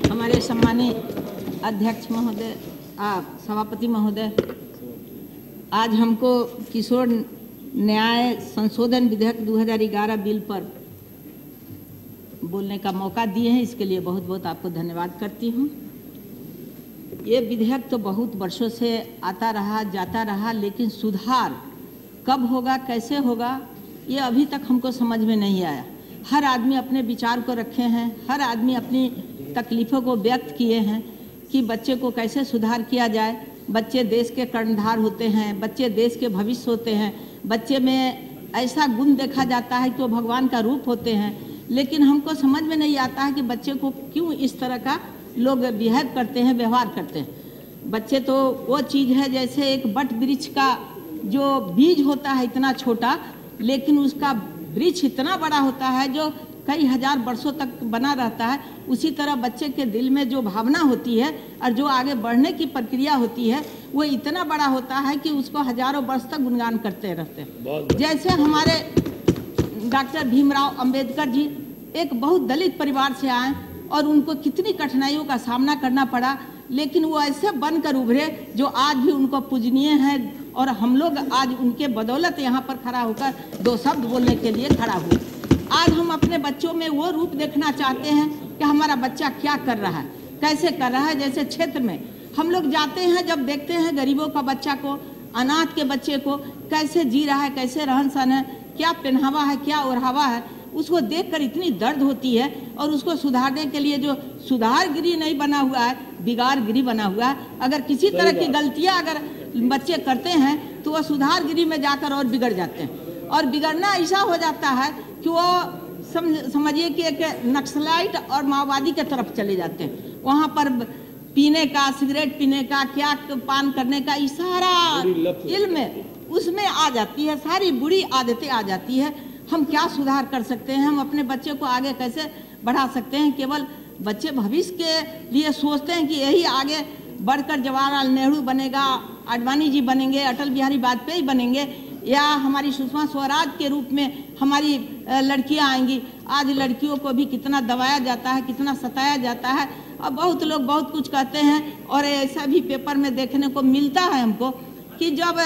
हमारे सम्मानित अध्यक्ष महोदय, सभापति महोदय, आज हमको किशोर न्याय संशोधन विधेयक 2011 बिल पर बोलने का मौका दिए हैं, इसके लिए बहुत बहुत आपको धन्यवाद करती हूँ। ये विधेयक तो बहुत वर्षों से आता रहा जाता रहा, लेकिन सुधार कब होगा, कैसे होगा, ये अभी तक हमको समझ में नहीं आया। हर आदमी अपने विचार को रखे हैं, हर आदमी अपनी तकलीफ़ों को व्यक्त किए हैं कि बच्चे को कैसे सुधार किया जाए। बच्चे देश के कर्णधार होते हैं, बच्चे देश के भविष्य होते हैं, बच्चे में ऐसा गुण देखा जाता है कि वो भगवान का रूप होते हैं, लेकिन हमको समझ में नहीं आता है कि बच्चे को क्यों इस तरह का लोग बिहेव करते हैं, व्यवहार करते हैं। बच्चे तो वो चीज़ है जैसे एक वट वृक्ष का जो बीज होता है इतना छोटा, लेकिन उसका वृक्ष इतना बड़ा होता है जो कई हजार वर्षों तक बना रहता है। उसी तरह बच्चे के दिल में जो भावना होती है और जो आगे बढ़ने की प्रक्रिया होती है वो इतना बड़ा होता है कि उसको हजारों वर्ष तक गुणगान करते रहते हैं। जैसे हमारे डॉक्टर भीमराव अंबेडकर जी एक बहुत दलित परिवार से आए और उनको कितनी कठिनाइयों का सामना करना पड़ा, लेकिन वो ऐसे बनकर उभरे जो आज भी उनको पूजनीय है, और हम लोग आज उनके बदौलत यहाँ पर खड़ा होकर दो शब्द बोलने के लिए खड़ा हुए। आज हम अपने बच्चों में वो रूप देखना चाहते हैं कि हमारा बच्चा क्या कर रहा है, कैसे कर रहा है। जैसे क्षेत्र में हम लोग जाते हैं, जब देखते हैं गरीबों का बच्चा को, अनाथ के बच्चे को कैसे जी रहा है, कैसे रहन सहन है, क्या पहनावा है, क्या ओढ़ावा है, उसको देखकर इतनी दर्द होती है। और उसको सुधारने के लिए जो सुधारगिरी नहीं बना हुआ है, बिगाड़गिरी बना हुआ है। अगर किसी तरह की गलतियां अगर बच्चे करते हैं तो वह सुधारगिरी में जाकर और बिगड़ जाते हैं, और बिगड़ना ऐसा हो जाता है कि वो समझिए कि एक नक्सलाइट और माओवादी के तरफ चले जाते हैं। वहाँ पर पीने का, सिगरेट पीने का, क्या पान करने का इशारा इल्म उसमें आ जाती है, सारी बुरी आदतें आ जाती है। हम क्या सुधार कर सकते हैं, हम अपने बच्चे को आगे कैसे बढ़ा सकते हैं। केवल बच्चे भविष्य के लिए सोचते हैं कि यही आगे बढ़कर जवाहरलाल नेहरू बनेगा, आडवाणी जी बनेंगे, अटल बिहारी वाजपेयी बनेंगे, या हमारी सुषमा स्वराज के रूप में हमारी लड़कियां आएंगी। आज लड़कियों को भी कितना दबाया जाता है, कितना सताया जाता है। अब बहुत लोग बहुत कुछ कहते हैं, और ऐसा भी पेपर में देखने को मिलता है हमको कि जब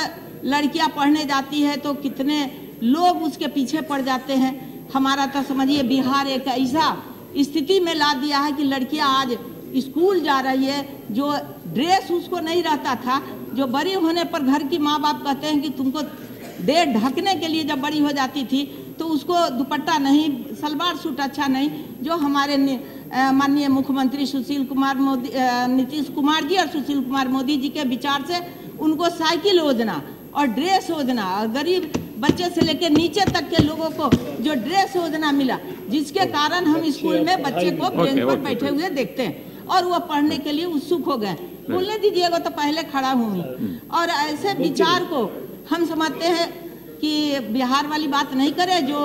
लड़कियां पढ़ने जाती है तो कितने लोग उसके पीछे पड़ जाते हैं। हमारा तो समझिए बिहार एक ऐसा स्थिति में ला दिया है कि लड़कियां आज स्कूल जा रही है, जो ड्रेस उसको नहीं रहता था, जो बड़ी होने पर घर की माँ बाप कहते हैं कि तुमको देह ढकने के लिए जब बड़ी हो जाती थी तो उसको दुपट्टा नहीं, सलवार सूट अच्छा नहीं। जो हमारे माननीय मुख्यमंत्री सुशील कुमार मोदी, नीतीश कुमार जी और सुशील कुमार मोदी जी के विचार से उनको साइकिल योजना और ड्रेस योजना, और गरीब बच्चे से लेकर नीचे तक के लोगों को जो ड्रेस योजना मिला, जिसके कारण हम स्कूल में बच्चे को बेंच पर बैठे हुए देखते हैं और वो पढ़ने के लिए उत्सुक हो गए। बोलने दीजिएगा तो पहले खड़ा हूँ। और ऐसे विचार को हम समझते हैं कि बिहार वाली बात नहीं करे, जो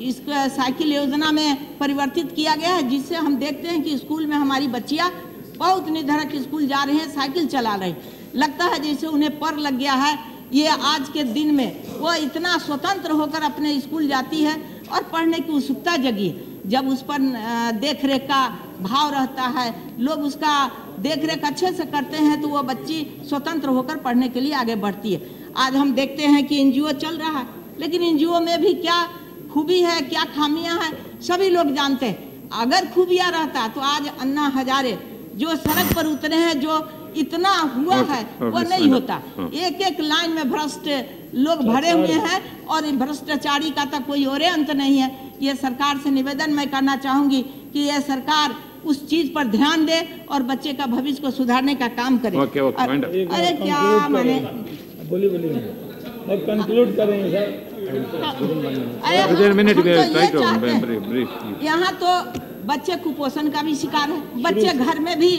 इस साइकिल योजना में परिवर्तित किया गया है, जिससे हम देखते हैं कि स्कूल में हमारी बच्चियाँ बहुत निर्धड़क स्कूल जा रही हैं, साइकिल चला रही, लगता है जैसे उन्हें पर लग गया है। ये आज के दिन में वो इतना स्वतंत्र होकर अपने स्कूल जाती है और पढ़ने की उत्सुकता जगी। जब उस पर देख रेख का भाव रहता है, लोग उसका देख रेख अच्छे से करते हैं, तो वो बच्ची स्वतंत्र होकर पढ़ने के लिए आगे बढ़ती है। आज हम देखते हैं कि एनजीओ चल रहा है, लेकिन एनजीओ में भी क्या खूबी है, क्या खामियां हैं, सभी लोग जानते हैं। अगर खूबियां रहता तो आज अन्ना हजारे जो सड़क पर उतरे हैं, जो इतना हुआ है वो नहीं होता। एक एक लाइन में भ्रष्ट लोग भरे हुए हैं, और भ्रष्टाचारी का तो कोई और अंत नहीं है। ये सरकार से निवेदन मैं करना चाहूंगी कि ये सरकार उस चीज पर ध्यान दे और बच्चे का भविष्य को सुधारने का काम करे। अरे क्या माने, बोलिए और कंक्लूड करेंगे सर। यहाँ तो बच्चे कुपोषण का भी शिकार है, बच्चे घर में भी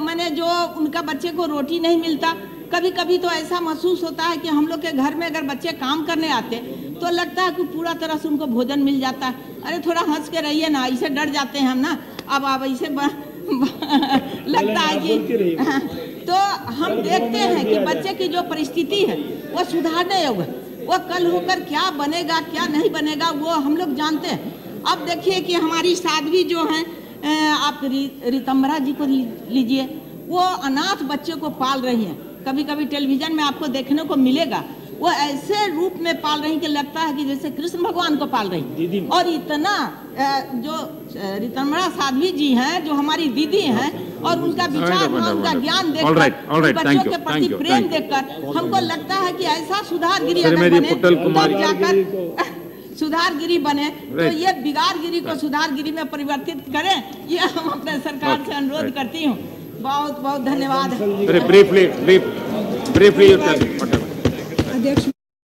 मैंने जो उनका बच्चे को रोटी नहीं मिलता। कभी कभी तो ऐसा महसूस होता है कि हम लोग के घर में अगर बच्चे काम करने आते तो लगता है कि पूरा तरह से उनको भोजन मिल जाता है। अरे थोड़ा हंस के रहिए ना, ऐसे डर जाते हैं हम ना। अब ऐसे लगता है कि तो हम देखते हैं कि बच्चे की जो परिस्थिति है वो सुधारने योग्य, वो कल होकर क्या बनेगा क्या नहीं बनेगा वो हम लोग जानते हैं। अब देखिए कि हमारी साध्वी जो हैं, आप रितंबरा जी को लीजिए, वो अनाथ बच्चे को पाल रही हैं। कभी कभी टेलीविजन में आपको देखने को मिलेगा, वो ऐसे रूप में पाल रही कि लगता है कि जैसे कृष्ण भगवान को पाल रही। और इतना जो रितंबरा साध्वी जी हैं, जो हमारी दीदी हैं, और उनका विचार, उनका ज्ञान देखकर, बच्चों के प्रति प्रेम देखकर हमको लगता है कि ऐसा सुधारगिरी अगर बने तब जाकर सुधारगिरी बने, तो ये बिगाड़गिरी को सुधारगिरी में परिवर्तित करें, ये हम अपने सरकार से अनुरोध करती हूँ। बहुत बहुत धन्यवाद। ब्रीफली अध्यक्ष।